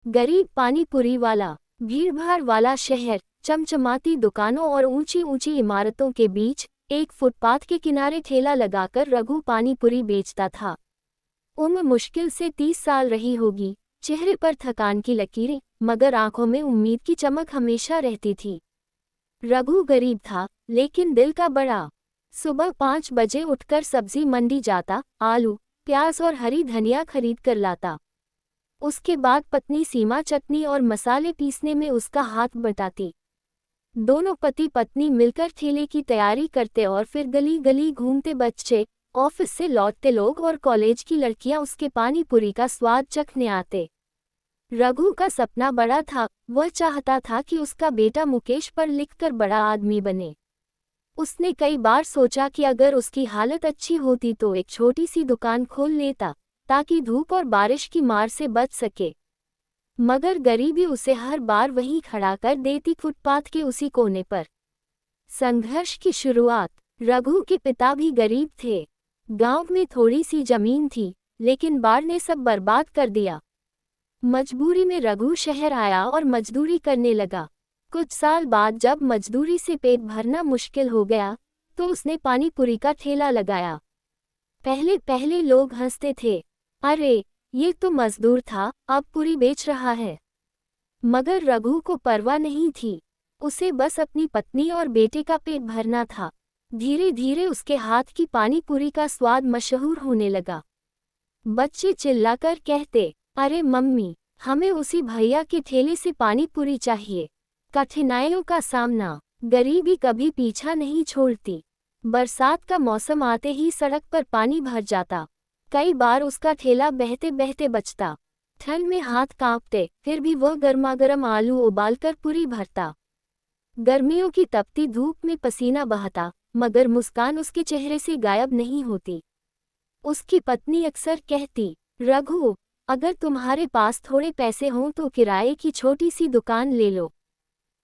गरीब पानी पूरी वाला। भीड़भाड़ वाला शहर, चमचमाती दुकानों और ऊंची ऊंची इमारतों के बीच एक फुटपाथ के किनारे ठेला लगाकर रघु पानी पूरी बेचता था। उम्र मुश्किल से 30 साल रही होगी, चेहरे पर थकान की लकीरें, मगर आंखों में उम्मीद की चमक हमेशा रहती थी। रघु गरीब था, लेकिन दिल का बड़ा। सुबह 5 बजे उठकर सब्जी मंडी जाता, आलू, प्याज और हरी धनिया खरीद कर लाता। उसके बाद पत्नी सीमा चटनी और मसाले पीसने में उसका हाथ बटाती। दोनों पति पत्नी मिलकर ठेले की तैयारी करते और फिर गली गली घूमते। बच्चे, ऑफिस से लौटते लोग और कॉलेज की लड़कियां उसके पानी पूरी का स्वाद चखने आते। रघु का सपना बड़ा था, वह चाहता था कि उसका बेटा मुकेश पढ़ लिखकर बड़ा आदमी बने। उसने कई बार सोचा कि अगर उसकी हालत अच्छी होती तो एक छोटी सी दुकान खोल लेता, ताकि धूप और बारिश की मार से बच सके। मगर गरीबी उसे हर बार वहीं खड़ा कर देती, फुटपाथ के उसी कोने पर। संघर्ष की शुरुआत। रघु के पिता भी गरीब थे। गांव में थोड़ी सी जमीन थी, लेकिन बाढ़ ने सब बर्बाद कर दिया। मजबूरी में रघु शहर आया और मजदूरी करने लगा। कुछ साल बाद जब मजदूरी से पेट भरना मुश्किल हो गया, तो उसने पानी पूरी का ठेला लगाया। पहले पहले लोग हंसते थे, अरे ये तो मजदूर था, अब पूरी बेच रहा है। मगर रघु को परवाह नहीं थी, उसे बस अपनी पत्नी और बेटे का पेट भरना था। धीरे धीरे उसके हाथ की पानी पूरी का स्वाद मशहूर होने लगा। बच्चे चिल्लाकर कहते, अरे मम्मी, हमें उसी भैया के ठेले से पानी पूरी चाहिए। कठिनाइयों का सामना। गरीबी कभी पीछा नहीं छोड़ती। बरसात का मौसम आते ही सड़क पर पानी भर जाता। कई बार उसका ठेला बहते बहते बचता। ठंड में हाथ कांपते, फिर भी वह गर्मागर्म आलू उबालकर पूरी भरता। गर्मियों की तपती धूप में पसीना बहता, मगर मुस्कान उसके चेहरे से गायब नहीं होती। उसकी पत्नी अक्सर कहती, रघु, अगर तुम्हारे पास थोड़े पैसे हों तो किराए की छोटी सी दुकान ले लो।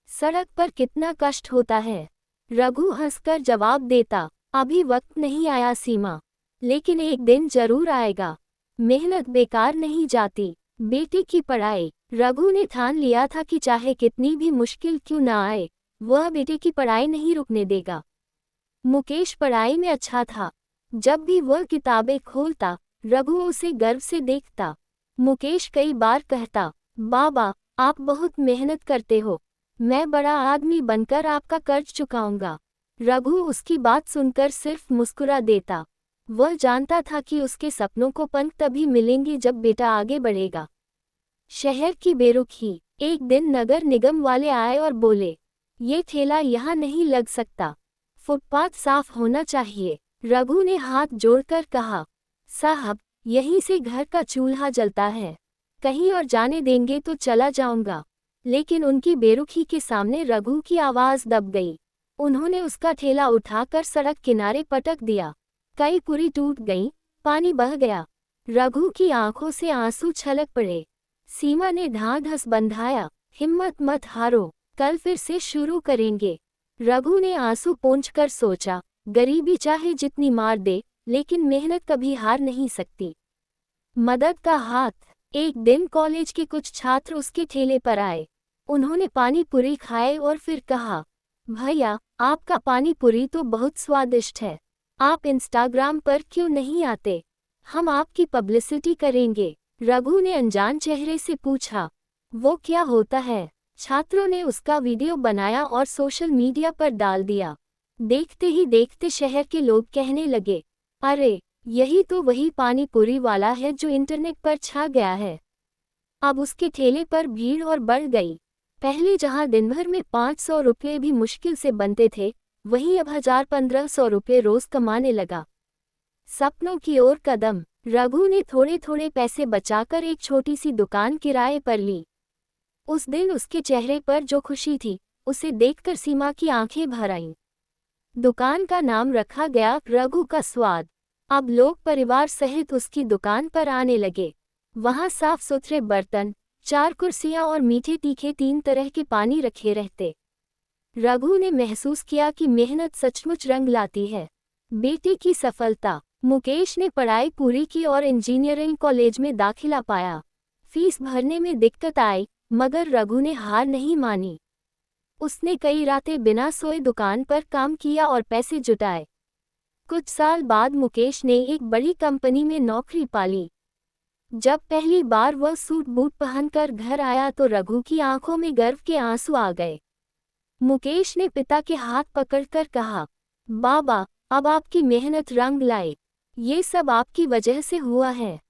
सड़क पर कितना कष्ट होता है। रघु हंसकर जवाब देता, अभी वक्त नहीं आया सीमा, लेकिन एक दिन जरूर आएगा। मेहनत बेकार नहीं जाती। बेटे की पढ़ाई। रघु ने ठान लिया था कि चाहे कितनी भी मुश्किल क्यों न आए, वह बेटे की पढ़ाई नहीं रुकने देगा। मुकेश पढ़ाई में अच्छा था। जब भी वह किताबें खोलता, रघु उसे गर्व से देखता। मुकेश कई बार कहता, बाबा, आप बहुत मेहनत करते हो, मैं बड़ा आदमी बनकर आपका कर्ज चुकाऊंगा। रघु उसकी बात सुनकर सिर्फ मुस्कुरा देता। वह जानता था कि उसके सपनों को पंख तभी मिलेंगे जब बेटा आगे बढ़ेगा। शहर की बेरुखी। एक दिन नगर निगम वाले आए और बोले, ये ठेला यहाँ नहीं लग सकता, फुटपाथ साफ होना चाहिए। रघु ने हाथ जोड़कर कहा, साहब, यहीं से घर का चूल्हा जलता है, कहीं और जाने देंगे तो चला जाऊंगा। लेकिन उनकी बेरुखी के सामने रघु की आवाज दब गई। उन्होंने उसका ठेला उठाकर सड़क किनारे पटक दिया। कई पूरी टूट गईं, पानी बह गया। रघु की आंखों से आंसू छलक पड़े। सीमा ने ढांढस बंधाया, हिम्मत मत हारो, कल फिर से शुरू करेंगे। रघु ने आंसू पोंछकर सोचा, गरीबी चाहे जितनी मार दे, लेकिन मेहनत कभी हार नहीं सकती। मदद का हाथ। एक दिन कॉलेज के कुछ छात्र उसके ठेले पर आए। उन्होंने पानी पूरी खाए और फिर कहा, भैया, आपका पानी पूरी तो बहुत स्वादिष्ट है, आप इंस्टाग्राम पर क्यों नहीं आते, हम आपकी पब्लिसिटी करेंगे। रघु ने अनजान चेहरे से पूछा, वो क्या होता है? छात्रों ने उसका वीडियो बनाया और सोशल मीडिया पर डाल दिया। देखते ही देखते शहर के लोग कहने लगे, अरे, यही तो वही पानी पूरी वाला है जो इंटरनेट पर छा गया है। अब उसके ठेले पर भीड़ और बढ़ गई। पहले जहां दिन भर में 500 रुपये भी मुश्किल से बनते थे, वहीं अब 1000-1500 रुपये रोज कमाने लगा। सपनों की ओर कदम। रघु ने थोड़े थोड़े पैसे बचाकर एक छोटी सी दुकान किराए पर ली। उस दिन उसके चेहरे पर जो खुशी थी, उसे देखकर सीमा की आंखें भर आईं। दुकान का नाम रखा गया रघु का स्वाद। अब लोग परिवार सहित उसकी दुकान पर आने लगे। वहां साफ सुथरे बर्तन, 4 कुर्सियां और मीठे तीखे 3 तरह के पानी रखे रहते। रघु ने महसूस किया कि मेहनत सचमुच रंग लाती है। बेटे की सफलता। मुकेश ने पढ़ाई पूरी की और इंजीनियरिंग कॉलेज में दाखिला पाया। फीस भरने में दिक्कत आई, मगर रघु ने हार नहीं मानी। उसने कई रातें बिना सोए दुकान पर काम किया और पैसे जुटाए। कुछ साल बाद मुकेश ने एक बड़ी कंपनी में नौकरी पाली। जब पहली बार वह सूट बूट पहनकर घर आया तो रघु की आंखों में गर्व के आंसू आ गए। मुकेश ने पिता के हाथ पकड़कर कहा, बाबा, अब आपकी मेहनत रंग लाए। ये सब आपकी वजह से हुआ है।